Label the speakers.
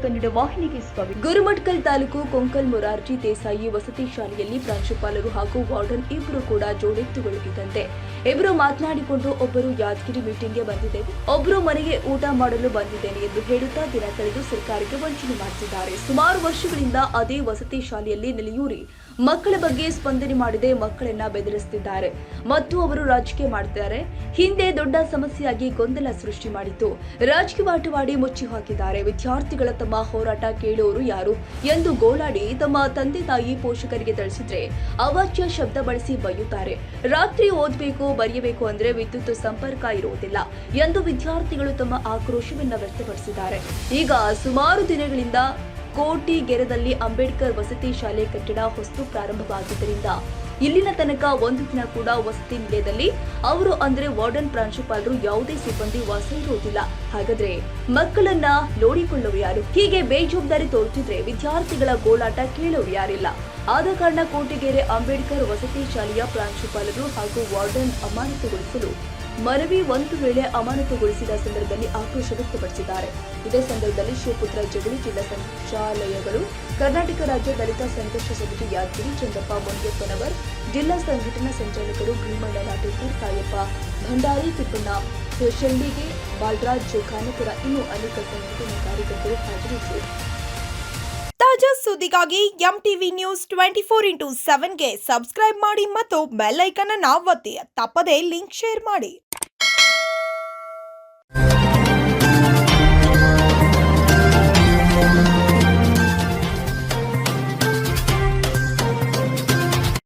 Speaker 1: ಕನ್ನಡ ವಾಹಿನಿಗೆ ಸ್ವಾಗತ. ಗುರುಮಠಕಲ್ ತಾಲೂಕು ಕೊಂಕಲ್ ಮೊರಾರ್ಜಿ ದೇಸಾಯಿ ವಸತಿ ಶಾಲೆಯಲ್ಲಿ ಪ್ರಾಂಶುಪಾಲರು ಹಾಗೂ ವಾರ್ಡನ್ ಇಬ್ಬರು ಕೂಡ ಜೋಡೆತ್ತುಗಳಿದ್ದಂತೆ ಇಬ್ಬರು ಮಾತನಾಡಿಕೊಂಡು ಒಬ್ಬರು ಯಾದಗಿರಿ ಮೀಟಿಂಗ್ಗೆ ಬಂದಿದ್ದೇವೆ, ಒಬ್ಬರು ಮನೆಗೆ ಊಟ ಮಾಡಲು ಬಂದಿದ್ದೇನೆ ಎಂದು ಹೇಳುತ್ತಾ ದಿನ ಕಳೆದು ಸರ್ಕಾರಕ್ಕೆ ವಂಚನೆ ಮಾಡುತ್ತಿದ್ದಾರೆ. ಸುಮಾರು ವರ್ಷಗಳಿಂದ ಅದೇ ವಸತಿ ಶಾಲೆಯಲ್ಲಿ ನೆಲೆಯೂರಿ ಮಕ್ಕಳ ಬಗ್ಗೆ ಸ್ಪಂದನೆ ಮಾಡದೆ ಮಕ್ಕಳನ್ನ ಬೆದರಿಸುತ್ತಿದ್ದಾರೆ ಮತ್ತು ಅವರು ರಾಜಕೀಯ ಮಾಡುತ್ತಿದ್ದಾರೆ. ಹಿಂದೆ ದೊಡ್ಡ ಸಮಸ್ಯೆಯಾಗಿ ಗೊಂದಲ ಸೃಷ್ಟಿ ಮಾಡಿತ್ತು. ರಾಜಕೀಯವಾಟವಾಡಿ ಮುಚ್ಚಿ ಹಾಕಿದ್ದಾರೆ. ವಿದ್ಯಾರ್ಥಿಗಳ ತಮ್ಮ ಹೋರಾಟ ಕೇಳುವವರು ಯಾರು ಎಂದು ಗೋಳಾಡಿ ತಮ್ಮ ತಂದೆ ತಾಯಿ ಪೋಷಕರಿಗೆ ತಿಳಿಸಿದ್ರೆ ಅವಾಚ್ಯ ಶಬ್ದ ಬಳಸಿ ಬೈಯುತ್ತಾರೆ. ರಾತ್ರಿ ಓದಬೇಕು ಬರೆಯಬೇಕು ಅಂದ್ರೆ ವಿದ್ಯುತ್ ಸಂಪರ್ಕ ಇರುವುದಿಲ್ಲ ಎಂದು ವಿದ್ಯಾರ್ಥಿಗಳು ತಮ್ಮ ಆಕ್ರೋಶವನ್ನ ವ್ಯಕ್ತಪಡಿಸಿದ್ದಾರೆ. ಈಗ ಸುಮಾರು ದಿನಗಳಿಂದ ಕೋಟಿಗೆರೆದಲ್ಲಿ ಅಂಬೇಡ್ಕರ್ ವಸತಿ ಶಾಲೆ ಕಟ್ಟಡ ಹೊಸತು ಪ್ರಾರಂಭವಾಗಿದ್ದರಿಂದ ಇಲ್ಲಿನ ತನಕ ಒಂದು ದಿನ ಕೂಡ ವಸತಿ ನಿಲಯದಲ್ಲಿ ಅವರು ಅಂದ್ರೆ ವಾರ್ಡನ್ ಪ್ರಾಂಶುಪಾಲರು ಯಾವುದೇ ಸಿಬ್ಬಂದಿ ವಾಸ ಇರುವುದಿಲ್ಲ. ಹಾಗಾದ್ರೆ ಮಕ್ಕಳನ್ನ ನೋಡಿಕೊಳ್ಳುವ ಯಾರು? ಹೀಗೆ ಬೇಜವಾಬ್ದಾರಿ ತೋರುತ್ತಿದ್ರೆ ವಿದ್ಯಾರ್ಥಿಗಳ ಗೋಳಾಟ ಕೇಳುವ ಯಾರಿಲ್ಲ. ಆದ ಕಾರಣ ಕೋಟಿಗೆರೆ ಅಂಬೇಡ್ಕರ್ ವಸತಿ ಶಾಲೆಯ ಪ್ರಾಂಶುಪಾಲರು ಹಾಗೂ ವಾರ್ಡನ್ ಅಮಾನತುಗೊಳಿಸಲು ಮನವಿ ಒಂದು ವೇಳೆ ಅಮಾನತುಗೊಳಿಸಿದ ಸಂದರ್ಭದಲ್ಲಿ ಆಕ್ರೋಶ ವ್ಯಕ್ತಪಡಿಸಿದ್ದಾರೆ. ಇದೇ ಸಂದರ್ಭದಲ್ಲಿ ಶಿವಪುತ್ರ ಜಗಳಿ ಜಿಲ್ಲಾ ಸಂಚಾಲಯಗಳು, ಕರ್ನಾಟಕ ರಾಜ್ಯ ದಲಿತ ಸಂಘರ್ಷ ಸಮಿತಿ ಯಾದಗಿರಿ, ಚಂದ್ರಪ್ಪ ಮೊಂಡ್ಯಪ್ಪನವರ್, ಜಿಲ್ಲಾ ಸಂಘಟನಾ ಸಂಚಾಲಕರು ಭೀಮಣ್ಣ ನಾಟೇಕರ್, ತಾಯಪ್ಪ ಭಂಡಾರಿ, ತಿಪ್ಪಣ್ಣ ಶೆಳ್ಳಿಗೆ, ಬಾಲರಾಜ್ ಖಾನಪುರ ಇನ್ನೂ ಅನೇಕ ಸಂಘಟನಾ ಕಾರ್ಯಕರ್ತರು ಹಾಜರಿದ್ದರು.
Speaker 2: ತಾಜಾ ಸುದ್ದಿಗಾಗಿ ಎಂಟಿವಿ ನ್ಯೂಸ್ 24x7ಗೆ ಸಬ್ಸ್ಕ್ರೈಬ್ ಮಾಡಿ ಮತ್ತು ಬೆಲ್ ಐಕಾನ್ ಅನ್ನು ಒತ್ತಿ. ತಪ್ಪದೇ ಲಿಂಕ್ ಶೇರ್ ಮಾಡಿ.